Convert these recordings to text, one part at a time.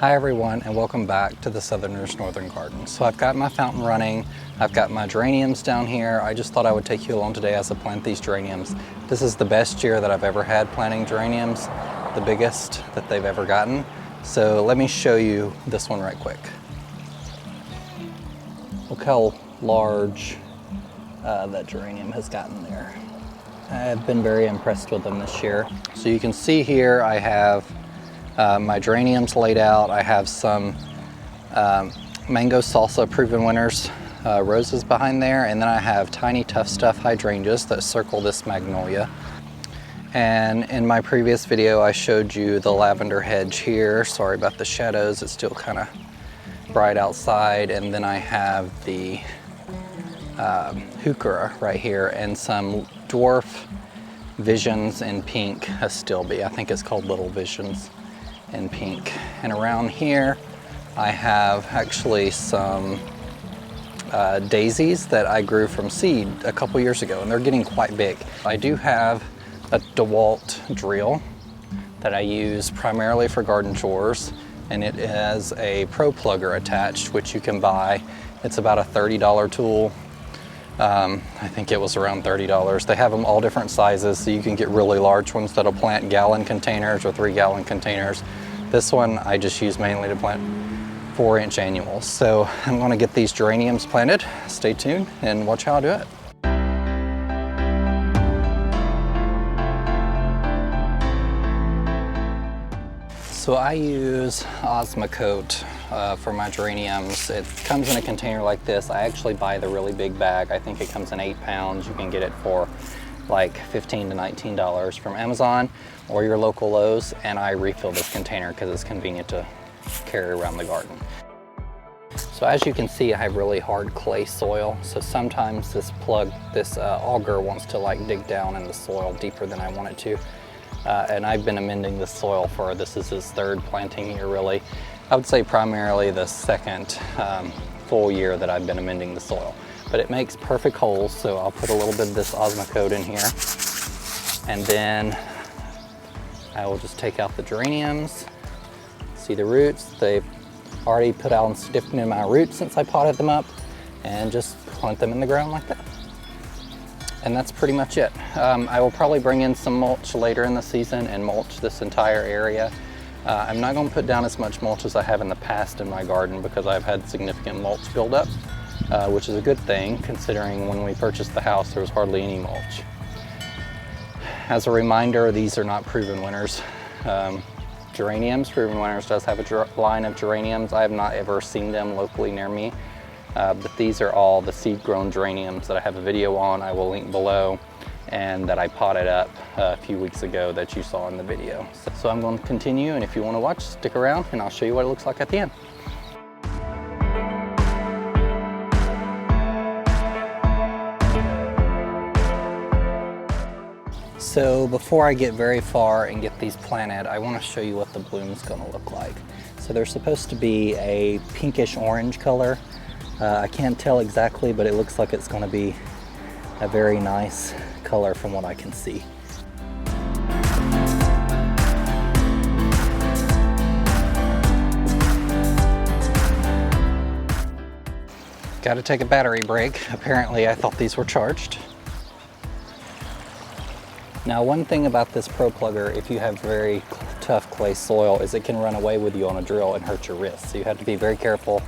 Hi everyone, and welcome back to the Southerners Northern Garden. So I've got my fountain running, I've got my geraniums down here. I just thought I would take you along today as I plant these geraniums. This is the best year that I've ever had planting geraniums, the biggest that they've ever gotten. So let me show you this one right quick. Look how large that geranium has gotten there. I've been very impressed with them this year. So you can see here I have my geraniums laid out. I have some mango salsa proven winners roses behind there, and then I have tiny tough stuff hydrangeas that circle this magnolia. And in my previous video I showed you the lavender hedge here. Sorry about the shadows, it's still kind of bright outside. And then I have the heuchera right here and some dwarf visions in pink astilbe. I think it's called Little Visions in pink. And around here I have actually some daisies that I grew from seed a couple years ago, and they're getting quite big. I do have a DeWalt drill that I use primarily for garden chores, and it has a pro plugger attached, which you can buy. It's about a $30 tool. I think it was around $30. They have them all different sizes, so you can get really large ones that'll plant gallon containers or 3-gallon containers. This one I just use mainly to plant 4-inch annuals. So I'm going to get these geraniums planted. Stay tuned and watch how I do it. So I use 𝗟𝗶𝗸𝗲 for my geraniums. It comes in a container like this. I actually buy the really big bag. I think it comes in 8 pounds. You can get it for like $15 to $19 from Amazon or your local Lowe's, and I refill this container because it's convenient to carry around the garden. So as you can see, I have really hard clay soil. So sometimes this auger wants to like dig down in the soil deeper than I want it to. And I've been amending the soil this is his 3rd planting year really. I would say primarily the 2nd full year that I've been amending the soil. But it makes perfect holes, so I'll put a little bit of this 𝗟𝗶𝗸𝗲 in here. And then I will just take out the geraniums. See the roots? They've already put out and stiffened in my roots since I potted them up, and just plant them in the ground like that. And that's pretty much it. I will probably bring in some mulch later in the season and mulch this entire area. I'm not going to put down as much mulch as I have in the past in my garden because I've had significant mulch buildup, which is a good thing considering when we purchased the house there was hardly any mulch. As a reminder, these are not proven winners. Geraniums, Proven Winners does have a line of geraniums. I have not ever seen them locally near me. But these are all the seed-grown geraniums that I have a video on, I will link below, and that I potted up a few weeks ago that you saw in the video. So I'm going to continue, and if you want to watch, stick around and I'll show you what it looks like at the end. So before I get very far and get these planted, I want to show you what the bloom's going to look like. So they're supposed to be a pinkish orange color. I can't tell exactly, but it looks like it's going to be a very nice color from what I can see. Got to take a battery break. Apparently I thought these were charged. Now one thing about this pro plugger, if you have very tough clay soil, is it can run away with you on a drill and hurt your wrist. So you have to be very careful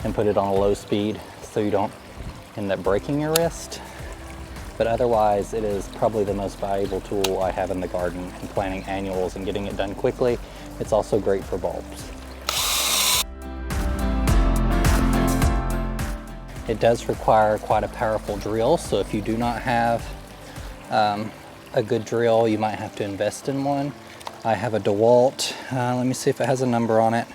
and put it on a low speed so you don't end up breaking your wrist. But otherwise, it is probably the most valuable tool I have in the garden in planting annuals and getting it done quickly. It's also great for bulbs. It does require quite a powerful drill, so if you do not have a good drill, you might have to invest in one. I have a DeWalt, let me see if it has a number on it.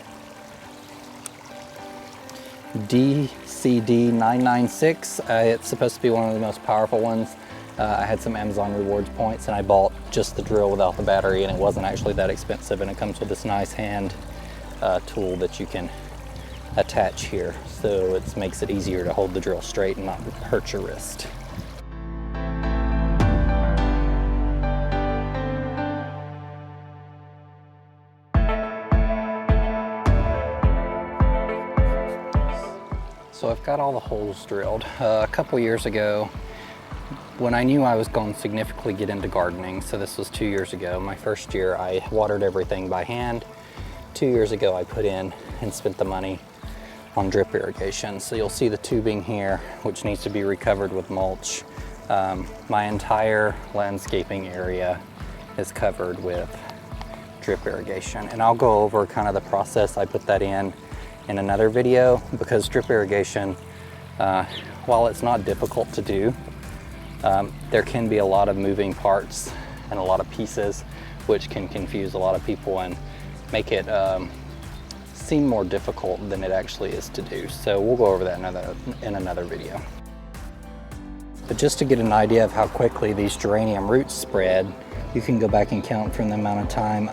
DCD996. It's supposed to be one of the most powerful ones. I had some Amazon rewards points and I bought just the drill without the battery, and it wasn't actually that expensive, and it comes with this nice hand tool that you can attach here, so it makes it easier to hold the drill straight and not hurt your wrist. So I've got all the holes drilled. A couple years ago, when I knew I was going to significantly get into gardening, so this was 2 years ago, my first year I watered everything by hand. 2 years ago I put in and spent the money on drip irrigation. So you'll see the tubing here, which needs to be recovered with mulch. My entire landscaping area is covered with drip irrigation, and I'll go over kind of the process I put that in another video, because drip irrigation, while it's not difficult to do, there can be a lot of moving parts and a lot of pieces which can confuse a lot of people and make it seem more difficult than it actually is to do. So we'll go over that in another video. But just to get an idea of how quickly these geranium roots spread, you can go back and count from the amount of time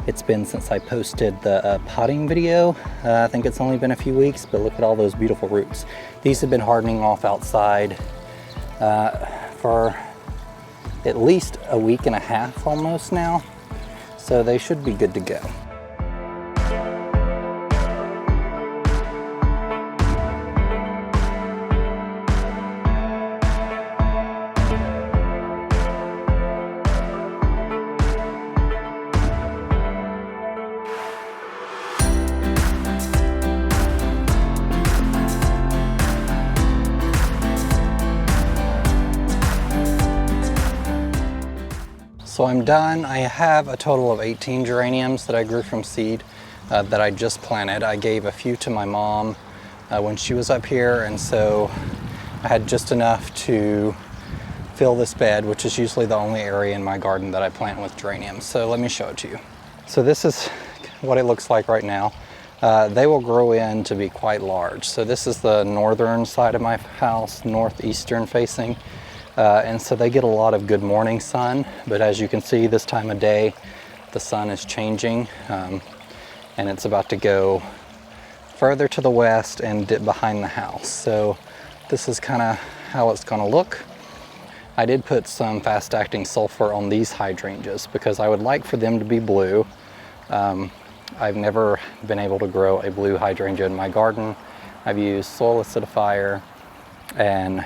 it's been since I posted the potting video. I think it's only been a few weeks, but look at all those beautiful roots. These have been hardening off outside for at least a week and a half almost now, so they should be good to go. So I'm done. I have a total of 18 geraniums that I grew from seed that I just planted. I gave a few to my mom when she was up here, and so I had just enough to fill this bed, which is usually the only area in my garden that I plant with geraniums. So let me show it to you. So this is what it looks like right now. They will grow in to be quite large. So this is the northern side of my house, northeastern facing. And so they get a lot of good morning sun, but as you can see this time of day, the sun is changing, and it's about to go further to the west and dip behind the house. So this is kind of how it's going to look. I did put some fast-acting sulfur on these hydrangeas because I would like for them to be blue. I've never been able to grow a blue hydrangea in my garden. I've used soil acidifier and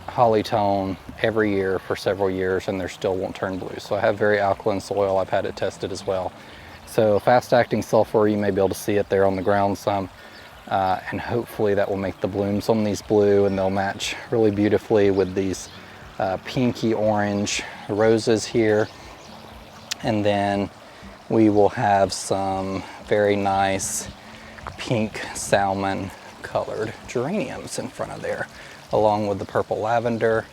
Hollytone every year for several years, and they still won't turn blue. So I have very alkaline soil. I've had it tested as well. So fast-acting sulfur, you may be able to see it there on the ground some, and hopefully that will make the blooms on these blue, and they'll match really beautifully with these pinky orange roses here. And then we will have some very nice pink salmon colored geraniums in front of there, along with the purple lavender.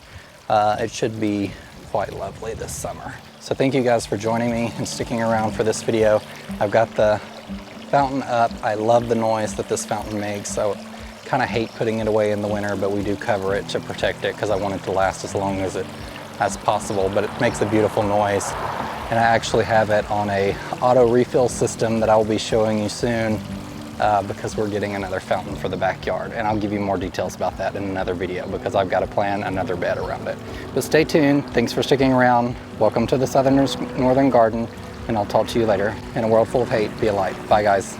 It should be quite lovely this summer. So thank you guys for joining me and sticking around for this video. I've got the fountain up. I love the noise that this fountain makes. So kind of hate putting it away in the winter, but we do cover it to protect it because I want it to last as long as possible, but it makes a beautiful noise. And I actually have it on a auto refill system that I will be showing you soon, because we're getting another fountain for the backyard, and I'll give you more details about that in another video because I've got to plan another bed around it. But stay tuned. Thanks for sticking around. Welcome to the Northern Garden, and I'll talk to you later. In a world full of hate, be a light. Bye guys.